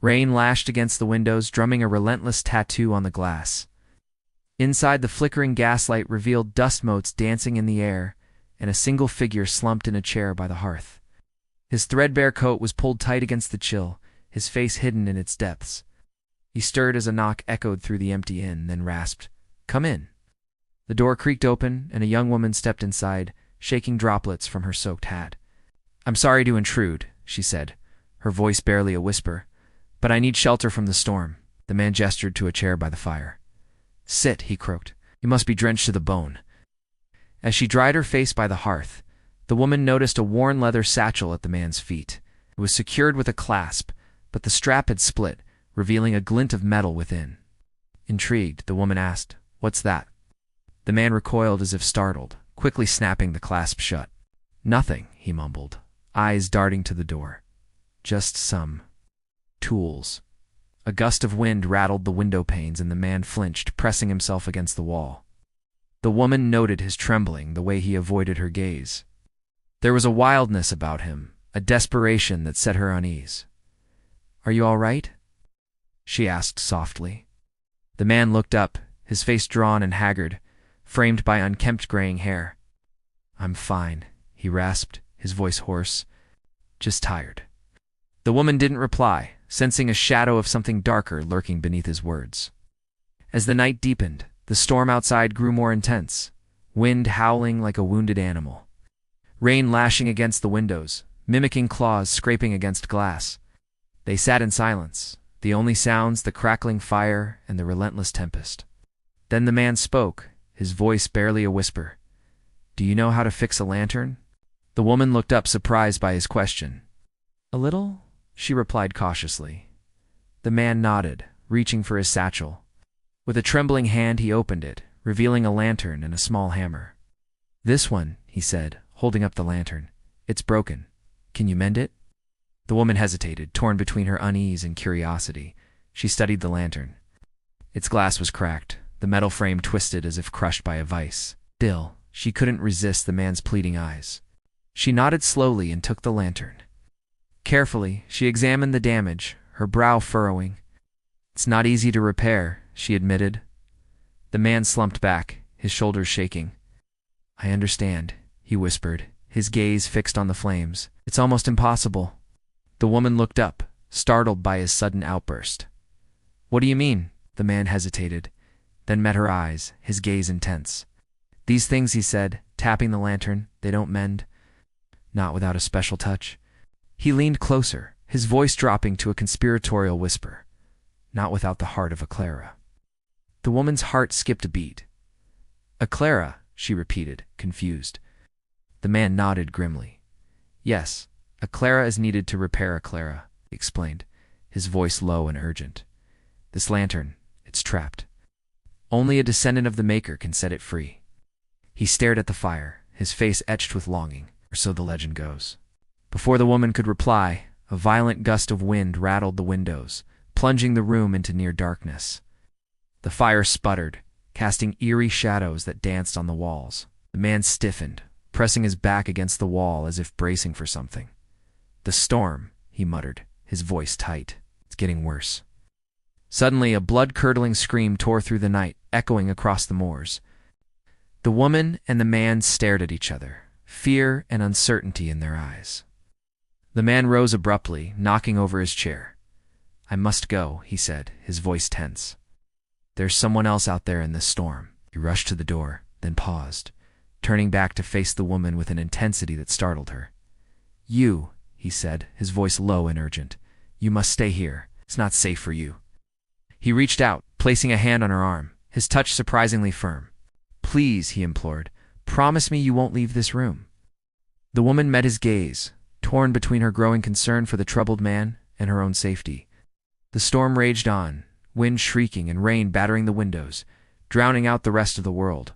Rain lashed against the windows, drumming a relentless tattoo on the glass. Inside, the flickering gaslight revealed dust motes dancing in the air, and a single figure slumped in a chair by the hearth. His threadbare coat was pulled tight against the chill, his face hidden in its depths. He stirred as a knock echoed through the empty inn, then rasped, "Come in." The door creaked open, and a young woman stepped inside, shaking droplets from her soaked hat. "I'm sorry to intrude," she said, her voice barely a whisper, "but I need shelter from the storm." The man gestured to a chair by the fire. "Sit," he croaked. "You must be drenched to the bone." As she dried her face by the hearth, the woman noticed a worn leather satchel at the man's feet. It was secured with a clasp, but the strap had split, revealing a glint of metal within. Intrigued, the woman asked, "What's that?" The man recoiled as if startled, quickly snapping the clasp shut. "Nothing," he mumbled, eyes darting to the door. "Just some tools." A gust of wind rattled the window panes and the man flinched, pressing himself against the wall. The woman noted his trembling, the way he avoided her gaze. There was a wildness about him, a desperation that set her unease. "Are you all right?" she asked softly. The man looked up, his face drawn and haggard, framed by unkempt graying hair. "I'm fine," he rasped, his voice hoarse. "Just tired." The woman didn't reply, sensing a shadow of something darker lurking beneath his words. As the night deepened, the storm outside grew more intense, wind howling like a wounded animal. Rain lashing against the windows, mimicking claws scraping against glass. They sat in silence, the only sounds the crackling fire and the relentless tempest. Then the man spoke, his voice barely a whisper. "Do you know how to fix a lantern?" The woman looked up, surprised by his question. "A little," she replied cautiously. The man nodded, reaching for his satchel. With a trembling hand he opened it, revealing a lantern and a small hammer. "This one," he said, holding up the lantern. "It's broken. Can you mend it?" The woman hesitated, torn between her unease and curiosity. She studied the lantern. Its glass was cracked, the metal frame twisted as if crushed by a vice. Still, she couldn't resist the man's pleading eyes. She nodded slowly and took the lantern. Carefully, she examined the damage, her brow furrowing. "It's not easy to repair," she admitted. The man slumped back, his shoulders shaking. "I understand," he whispered, his gaze fixed on the flames. "It's almost impossible." The woman looked up, startled by his sudden outburst. "What do you mean?" The man hesitated, then met her eyes, his gaze intense. "These things," he said, tapping the lantern, "they don't mend. Not without a special touch." He leaned closer, his voice dropping to a conspiratorial whisper. "Not without the heart of a Clara." The woman's heart skipped a beat. "A Clara," she repeated, confused. The man nodded grimly. "Yes, a Clara is needed to repair a Clara," he explained, his voice low and urgent. "This lantern, it's trapped. Only a descendant of the Maker can set it free." He stared at the fire, his face etched with longing, or so the legend goes. Before the woman could reply, a violent gust of wind rattled the windows, plunging the room into near darkness. The fire sputtered, casting eerie shadows that danced on the walls. The man stiffened, pressing his back against the wall as if bracing for something. "The storm," he muttered, his voice tight. "It's getting worse." Suddenly, a blood-curdling scream tore through the night, echoing across the moors. The woman and the man stared at each other, fear and uncertainty in their eyes. The man rose abruptly, knocking over his chair. "I must go," he said, his voice tense. "There's someone else out there in this storm." He rushed to the door, then paused, turning back to face the woman with an intensity that startled her. "You," he said, his voice low and urgent. "You must stay here. It's not safe for you." He reached out, placing a hand on her arm, his touch surprisingly firm. "Please," he implored, "promise me you won't leave this room." The woman met his gaze, torn between her growing concern for the troubled man and her own safety. The storm raged on, wind shrieking and rain battering the windows, drowning out the rest of the world.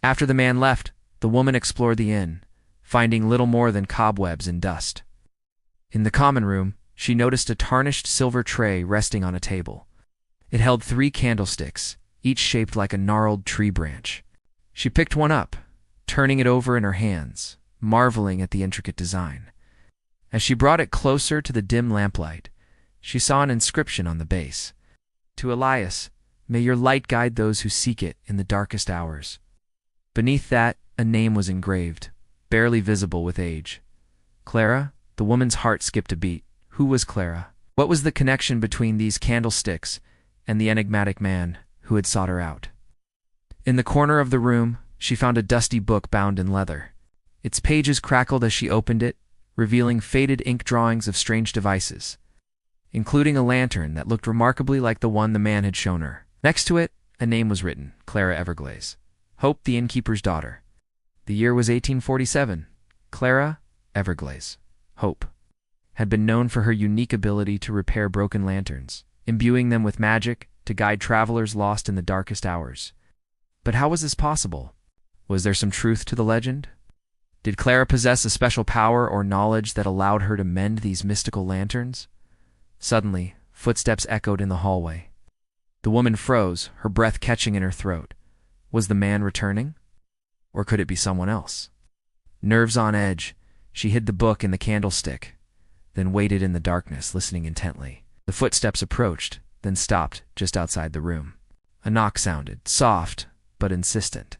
After the man left, the woman explored the inn, finding little more than cobwebs and dust. In the common room, she noticed a tarnished silver tray resting on a table. It held 3 candlesticks, each shaped like a gnarled tree branch. She picked one up, turning it over in her hands, marveling at the intricate design. As she brought it closer to the dim lamplight, She saw an inscription on the base. To Elias, may your light guide those who seek it in the darkest hours. Beneath that, a name was engraved, barely visible with age. Clara? The woman's heart skipped a beat. Who was Clara? What was the connection between these candlesticks and the enigmatic man who had sought her out? In the corner of the room, she found a dusty book bound in leather. Its pages crackled as she opened it, revealing faded ink drawings of strange devices, including a lantern that looked remarkably like the one the man had shown her. Next to it, a name was written, Clara Everglaze. Hope, the innkeeper's daughter. The year was 1847. Clara Everglaze, Hope, had been known for her unique ability to repair broken lanterns, imbuing them with magic to guide travelers lost in the darkest hours. But how was this possible? Was there some truth to the legend? Did Clara possess a special power or knowledge that allowed her to mend these mystical lanterns? Suddenly, footsteps echoed in the hallway. The woman froze, her breath catching in her throat. Was the man returning? Or could it be someone else? Nerves on edge, she hid the book in the candlestick, then waited in the darkness, listening intently. The footsteps approached, then stopped just outside the room. A knock sounded, soft but insistent.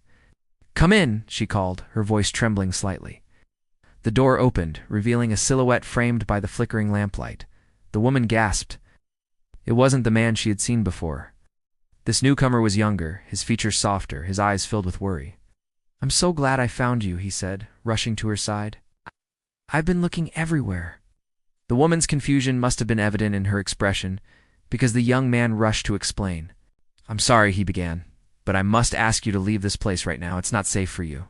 "Come in," she called, her voice trembling slightly. The door opened, revealing a silhouette framed by the flickering lamplight. The woman gasped. It wasn't the man she had seen before. This newcomer was younger, his features softer, his eyes filled with worry. "I'm so glad I found you," he said, rushing to her side. "I've been looking everywhere." The woman's confusion must have been evident in her expression, because the young man rushed to explain. "I'm sorry," he began, "but I must ask you to leave this place right now. It's not safe for you."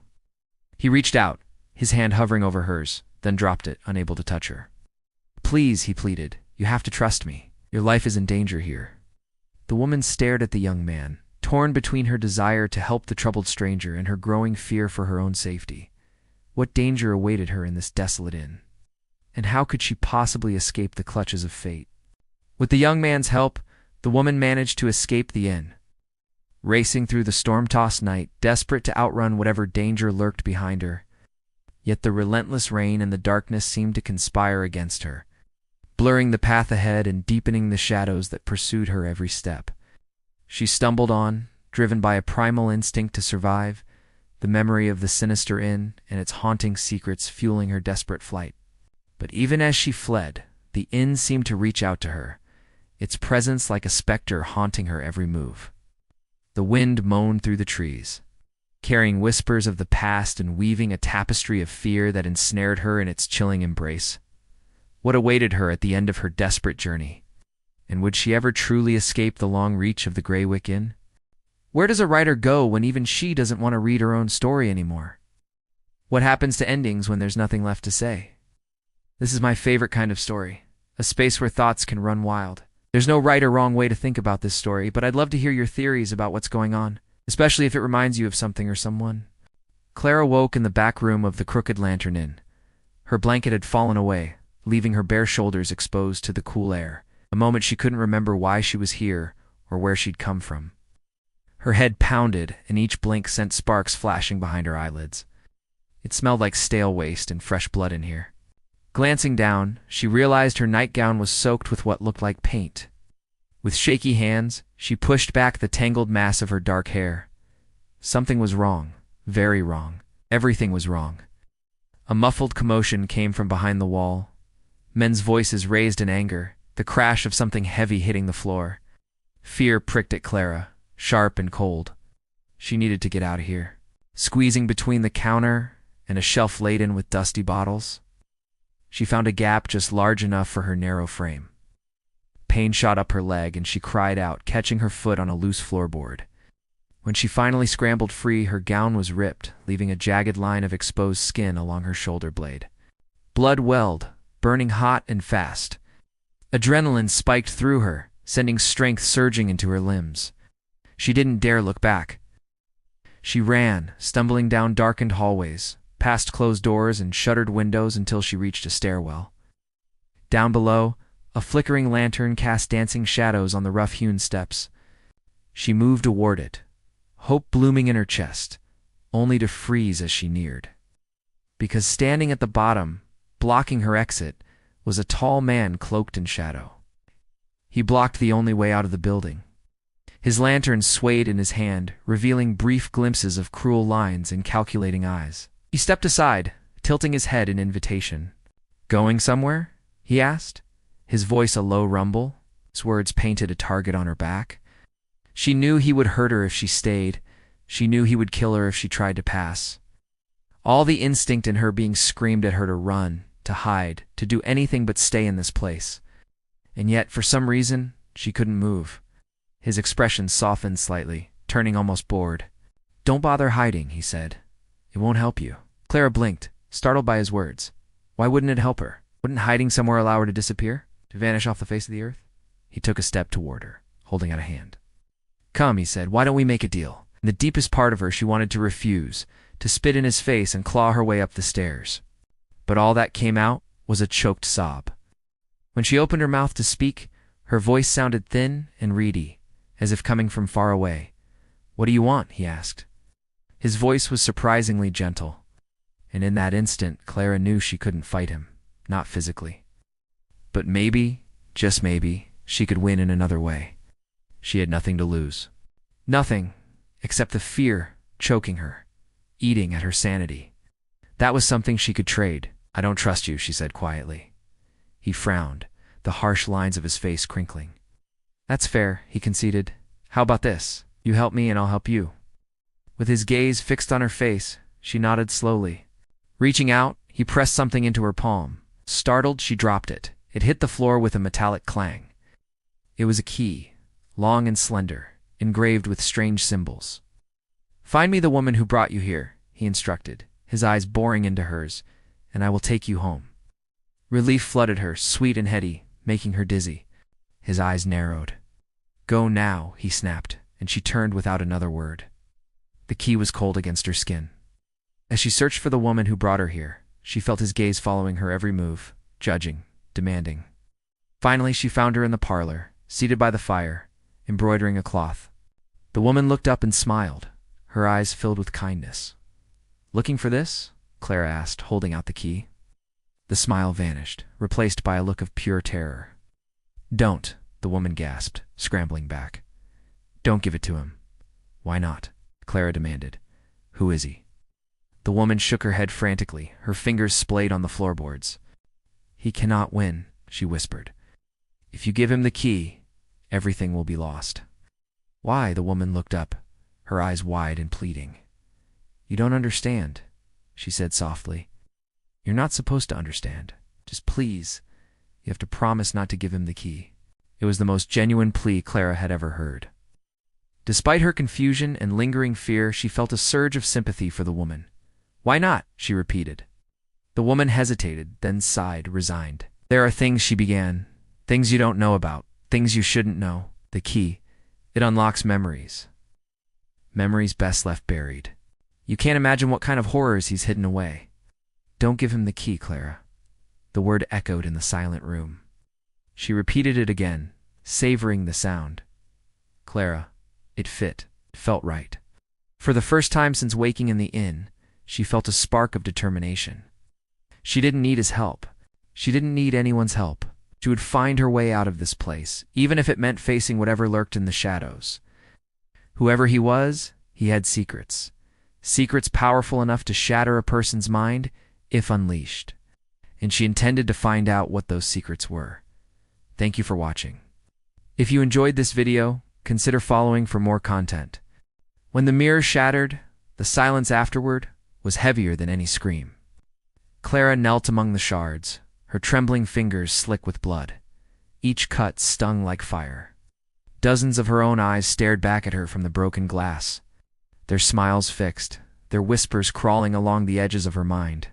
He reached out, his hand hovering over hers, then dropped it, unable to touch her. "Please," he pleaded, "you have to trust me. Your life is in danger here." The woman stared at the young man, torn between her desire to help the troubled stranger and her growing fear for her own safety. What danger awaited her in this desolate inn? And how could she possibly escape the clutches of fate? With the young man's help, the woman managed to escape the inn. Racing through the storm-tossed night, desperate to outrun whatever danger lurked behind her. Yet the relentless rain and the darkness seemed to conspire against her, blurring the path ahead and deepening the shadows that pursued her every step. She stumbled on, driven by a primal instinct to survive, the memory of the sinister inn and its haunting secrets fueling her desperate flight. But even as she fled, the inn seemed to reach out to her, its presence like a specter haunting her every move. The wind moaned through the trees, carrying whispers of the past and weaving a tapestry of fear that ensnared her in its chilling embrace. What awaited her at the end of her desperate journey? And would she ever truly escape the long reach of the Graywick Inn? Where does a writer go when even she doesn't want to read her own story anymore? What happens to endings when there's nothing left to say? This is my favorite kind of story, a space where thoughts can run wild. There's no right or wrong way to think about this story, but I'd love to hear your theories about what's going on, especially if it reminds you of something or someone. Clara woke in the back room of the Crooked Lantern Inn. Her blanket had fallen away, leaving her bare shoulders exposed to the cool air, a moment she couldn't remember why she was here or where she'd come from. Her head pounded, and each blink sent sparks flashing behind her eyelids. It smelled like stale waste and fresh blood in here. Glancing down, she realized her nightgown was soaked with what looked like paint. With shaky hands, she pushed back the tangled mass of her dark hair. Something was wrong, very wrong. Everything was wrong. A muffled commotion came from behind the wall. Men's voices raised in anger, the crash of something heavy hitting the floor. Fear pricked at Clara, sharp and cold. She needed to get out of here. Squeezing between the counter and a shelf laden with dusty bottles, she found a gap just large enough for her narrow frame. Pain shot up her leg, and she cried out, catching her foot on a loose floorboard. When she finally scrambled free, her gown was ripped, leaving a jagged line of exposed skin along her shoulder blade. Blood welled, burning hot and fast. Adrenaline spiked through her, sending strength surging into her limbs. She didn't dare look back. She ran, stumbling down darkened hallways, past closed doors and shuttered windows until she reached a stairwell. Down below, a flickering lantern cast dancing shadows on the rough-hewn steps. She moved toward it, hope blooming in her chest, only to freeze as she neared. Because standing at the bottom, blocking her exit, was a tall man cloaked in shadow. He blocked the only way out of the building. His lantern swayed in his hand, revealing brief glimpses of cruel lines and calculating eyes. He stepped aside, tilting his head in invitation. "Going somewhere?" he asked, his voice a low rumble. His words painted a target on her back. She knew he would hurt her if she stayed. She knew he would kill her if she tried to pass. All the instinct in her being screamed at her to run, to hide, to do anything but stay in this place. And yet, for some reason, she couldn't move. His expression softened slightly, turning almost bored. "Don't bother hiding," he said. "It won't help you." Clara blinked, startled by his words. Why wouldn't it help her? Wouldn't hiding somewhere allow her to disappear? To vanish off the face of the earth? He took a step toward her, holding out a hand. "Come," he said, "why don't we make a deal?" In the deepest part of her, she wanted to refuse, to spit in his face and claw her way up the stairs. But all that came out was a choked sob. When she opened her mouth to speak, her voice sounded thin and reedy, as if coming from far away. "What do you want?" he asked. His voice was surprisingly gentle, and in that instant, Clara knew she couldn't fight him, not physically. But maybe, just maybe, she could win in another way. She had nothing to lose. Nothing, except the fear choking her, eating at her sanity. That was something she could trade. "I don't trust you," she said quietly. He frowned, the harsh lines of his face crinkling. "That's fair," he conceded. "How about this? You help me and I'll help you." With his gaze fixed on her face, she nodded slowly. Reaching out, he pressed something into her palm. Startled, she dropped it. It hit the floor with a metallic clang. It was a key, long and slender, engraved with strange symbols. "Find me the woman who brought you here," he instructed, his eyes boring into hers, "and I will take you home." Relief flooded her, sweet and heady, making her dizzy. His eyes narrowed. "Go now," he snapped, and she turned without another word. The key was cold against her skin. As she searched for the woman who brought her here, she felt his gaze following her every move, judging, demanding. Finally, she found her in the parlor, seated by the fire, embroidering a cloth. The woman looked up and smiled, her eyes filled with kindness. "Looking for this?" Clara asked, holding out the key. The smile vanished, replaced by a look of pure terror. "Don't," the woman gasped, scrambling back. "Don't give it to him." "Why not?" Clara demanded. "Who is he?" The woman shook her head frantically, her fingers splayed on the floorboards. "He cannot win," she whispered. "If you give him the key, everything will be lost." "Why?" The woman looked up, her eyes wide and pleading. "You don't understand," she said softly. "You're not supposed to understand. Just please, you have to promise not to give him the key." It was the most genuine plea Clara had ever heard. Despite her confusion and lingering fear, she felt a surge of sympathy for the woman. "Why not?" she repeated. The woman hesitated, then sighed, resigned. "There are things," she began, "things you don't know about, things you shouldn't know. The key, it unlocks memories. Memories best left buried. You can't imagine what kind of horrors he's hidden away." "Don't give him the key, Clara." The word echoed in the silent room. She repeated it again, savoring the sound. Clara, it fit, it felt right. For the first time since waking in the inn, she felt a spark of determination. She didn't need his help. She didn't need anyone's help. She would find her way out of this place, even if it meant facing whatever lurked in the shadows. Whoever he was, he had secrets. Secrets powerful enough to shatter a person's mind, if unleashed. And she intended to find out what those secrets were. Thank you for watching. If you enjoyed this video, consider following for more content. When the mirror shattered, the silence afterward was heavier than any scream. Clara knelt among the shards, her trembling fingers slick with blood. Each cut stung like fire. Dozens of her own eyes stared back at her from the broken glass, their smiles fixed, their whispers crawling along the edges of her mind.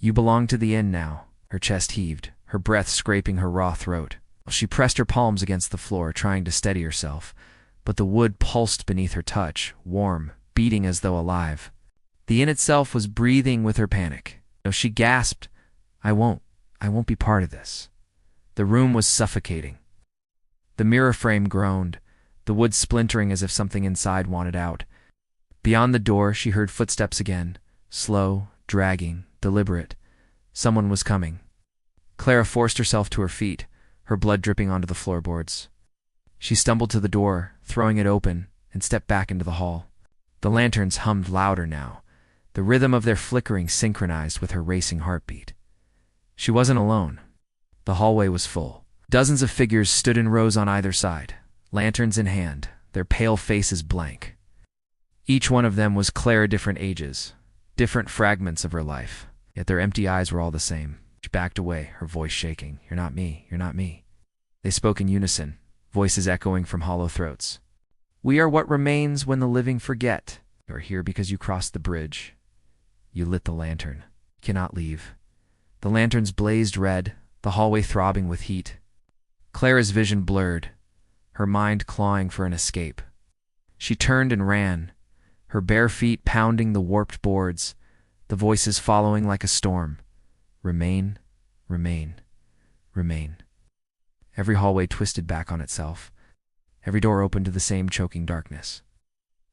"You belong to the inn now." Her chest heaved, her breath scraping her raw throat. She pressed her palms against the floor, trying to steady herself, but the wood pulsed beneath her touch, warm, beating as though alive. The inn itself was breathing with her panic. She gasped, I won't be part of this." The room was suffocating. The mirror frame groaned, the wood splintering as if something inside wanted out. Beyond the door, she heard footsteps again, slow, dragging, deliberate. Someone was coming. Clara forced herself to her feet, her blood dripping onto the floorboards. She stumbled to the door, throwing it open, and stepped back into the hall. The lanterns hummed louder now, the rhythm of their flickering synchronized with her racing heartbeat. She wasn't alone. The hallway was full. Dozens of figures stood in rows on either side, lanterns in hand, their pale faces blank. Each one of them was Clara different ages, different fragments of her life, yet their empty eyes were all the same. She backed away, her voice shaking. "You're not me, you're not me." They spoke in unison, voices echoing from hollow throats. "We are what remains when the living forget. You are here because you crossed the bridge. You lit the lantern. You cannot leave." The lanterns blazed red, the hallway throbbing with heat. Clara's vision blurred, her mind clawing for an escape. She turned and ran, her bare feet pounding the warped boards, the voices following like a storm. Remain, remain, remain. Every hallway twisted back on itself. Every door opened to the same choking darkness.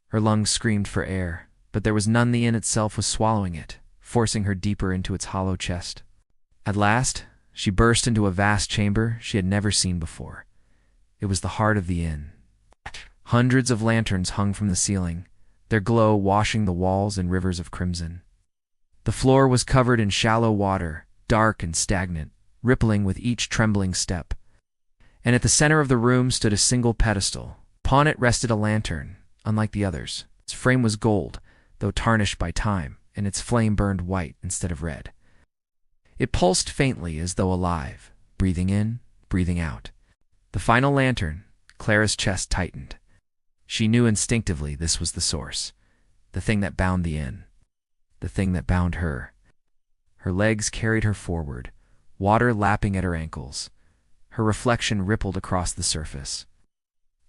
Her lungs screamed for air, but there was none. The inn itself was swallowing it, forcing her deeper into its hollow chest. At last, she burst into a vast chamber she had never seen before. It was the heart of the inn. Hundreds of lanterns hung from the ceiling, their glow washing the walls in rivers of crimson. The floor was covered in shallow water, dark and stagnant, rippling with each trembling step. And at the center of the room stood a single pedestal. Upon it rested a lantern, unlike the others. Its frame was gold, though tarnished by time, and its flame burned white instead of red. It pulsed faintly as though alive, breathing in, breathing out. The final lantern, Clara's chest tightened. She knew instinctively this was the source, the thing that bound the inn, the thing that bound her. Her legs carried her forward, water lapping at her ankles. Her reflection rippled across the surface.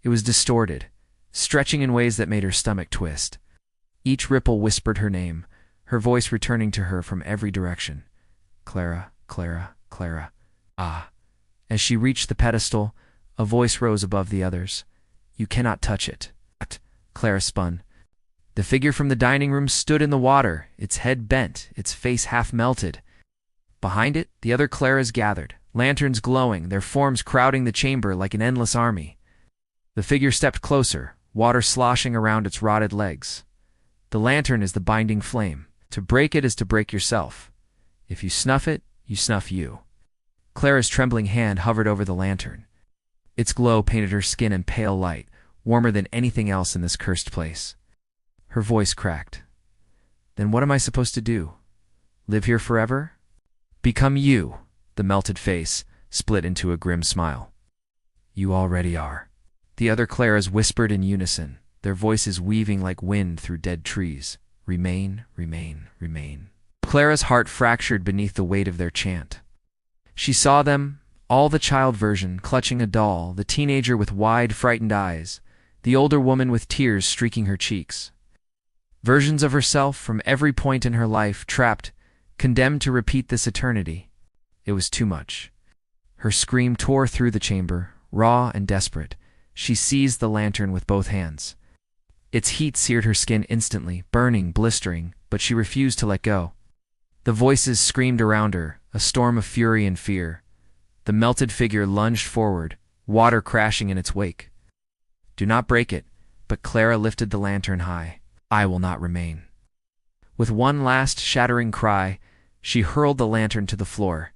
It was distorted, stretching in ways that made her stomach twist. Each ripple whispered her name, her voice returning to her from every direction. Clara, Clara, Clara. Ah. As she reached the pedestal, a voice rose above the others. "You cannot touch it." Clara spun. The figure from the dining room stood in the water, its head bent, its face half melted. Behind it, the other Claras gathered, lanterns glowing, their forms crowding the chamber like an endless army. The figure stepped closer, water sloshing around its rotted legs. The lantern is the binding flame. To break it is to break yourself. If you snuff it, you snuff you. Clara's trembling hand hovered over the lantern. Its glow painted her skin in pale light, warmer than anything else in this cursed place. Her voice cracked. "Then what am I supposed to do? Live here forever?" "Become you." The melted face split into a grim smile. "You already are." The other Claras whispered in unison, their voices weaving like wind through dead trees. "Remain, remain, remain." Clara's heart fractured beneath the weight of their chant. She saw them, all the child version clutching a doll, the teenager with wide, frightened eyes, the older woman with tears streaking her cheeks. Versions of herself from every point in her life, trapped, condemned to repeat this eternity. It was too much. Her scream tore through the chamber, raw and desperate. She seized the lantern with both hands. Its heat seared her skin instantly, burning, blistering, but she refused to let go. The voices screamed around her, a storm of fury and fear. The melted figure lunged forward, water crashing in its wake. "Do not break it," but Clara lifted the lantern high. "I will not remain." With one last shattering cry, she hurled the lantern to the floor.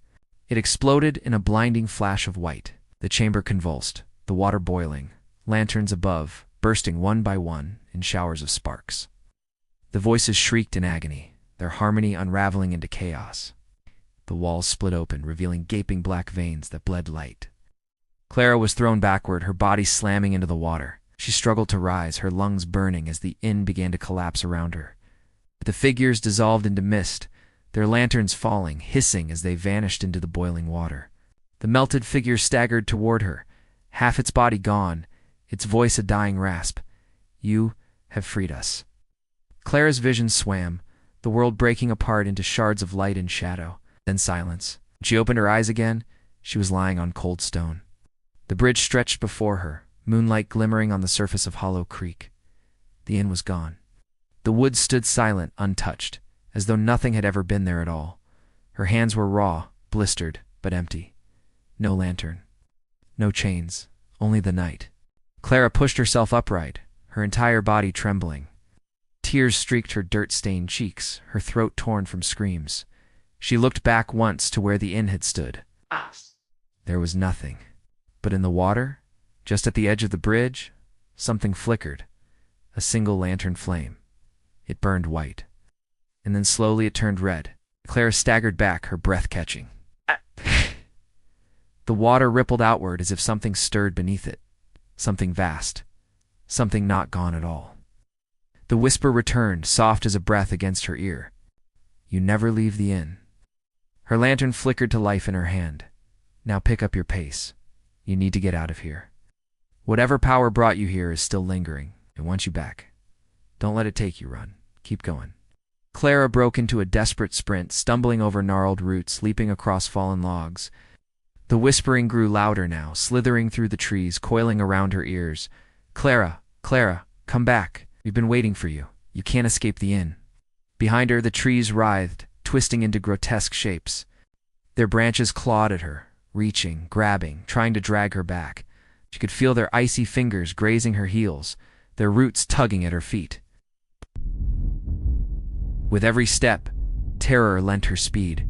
It exploded in a blinding flash of white. The chamber convulsed, the water boiling, lanterns above, bursting one by one in showers of sparks. The voices shrieked in agony, their harmony unraveling into chaos. The walls split open, revealing gaping black veins that bled light. Clara was thrown backward, her body slamming into the water. She struggled to rise, her lungs burning as the inn began to collapse around her. The figures dissolved into mist, their lanterns falling, hissing as they vanished into the boiling water. The melted figure staggered toward her, half its body gone, its voice a dying rasp. "You have freed us." Clara's vision swam, the world breaking apart into shards of light and shadow, then silence. When she opened her eyes again, she was lying on cold stone. The bridge stretched before her, moonlight glimmering on the surface of Hollow Creek. The inn was gone. The woods stood silent, untouched, as though nothing had ever been there at all. Her hands were raw, blistered, but empty. No lantern. No chains, only the night. Clara pushed herself upright, her entire body trembling. Tears streaked her dirt-stained cheeks, her throat torn from screams. She looked back once to where the inn had stood. There was nothing. But in the water, just at the edge of the bridge, something flickered. A single lantern flame. It burned white. And then slowly it turned red. Clara staggered back, her breath catching. The water rippled outward as if something stirred beneath it. Something vast. Something not gone at all. The whisper returned, soft as a breath against her ear. You never leave the inn. Her lantern flickered to life in her hand. Now pick up your pace. You need to get out of here. Whatever power brought you here is still lingering. It wants you back. Don't let it take you, Run. Keep going. Clara broke into a desperate sprint, stumbling over gnarled roots, leaping across fallen logs. The whispering grew louder now, slithering through the trees, coiling around her ears. Clara, Clara, come back. We've been waiting for you. You can't escape the inn. Behind her, the trees writhed, twisting into grotesque shapes. Their branches clawed at her, reaching, grabbing, trying to drag her back. She could feel their icy fingers grazing her heels, their roots tugging at her feet. With every step, terror lent her speed.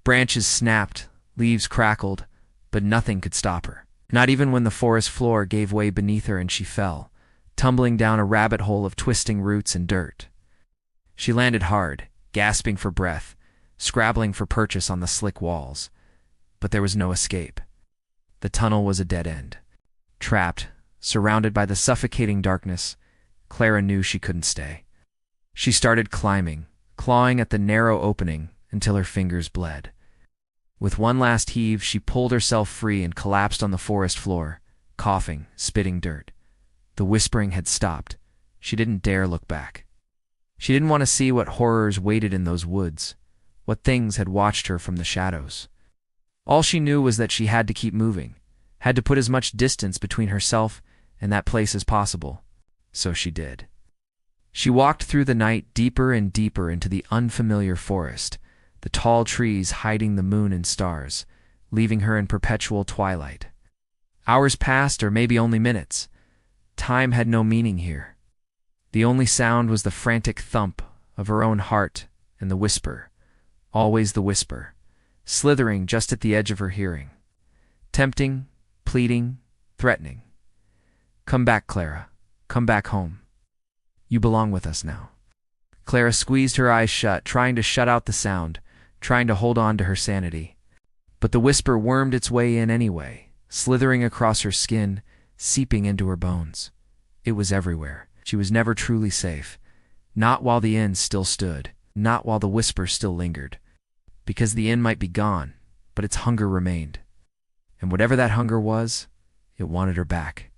Branches snapped, leaves crackled, but nothing could stop her. Not even when the forest floor gave way beneath her and she fell, tumbling down a rabbit hole of twisting roots and dirt. She landed hard, gasping for breath, scrabbling for purchase on the slick walls. But there was no escape. The tunnel was a dead end. Trapped, surrounded by the suffocating darkness, Clara knew she couldn't stay. She started climbing, clawing at the narrow opening until her fingers bled. With one last heave, she pulled herself free and collapsed on the forest floor, coughing, spitting dirt. The whispering had stopped. She didn't dare look back. She didn't want to see what horrors waited in those woods, what things had watched her from the shadows. All she knew was that she had to keep moving, had to put as much distance between herself and that place as possible. So she did. She walked through the night deeper and deeper into the unfamiliar forest, the tall trees hiding the moon and stars, leaving her in perpetual twilight. Hours passed, or maybe only minutes. Time had no meaning here. The only sound was the frantic thump of her own heart and the whisper, always the whisper, slithering just at the edge of her hearing. Tempting, pleading, threatening. Come back, Clara. Come back home. You belong with us now. Clara squeezed her eyes shut, trying to shut out the sound, trying to hold on to her sanity. But the whisper wormed its way in anyway, slithering across her skin, seeping into her bones. It was everywhere. She was never truly safe. Not while the inn still stood, not while the whisper still lingered. Because the inn might be gone, but its hunger remained. And whatever that hunger was, it wanted her back.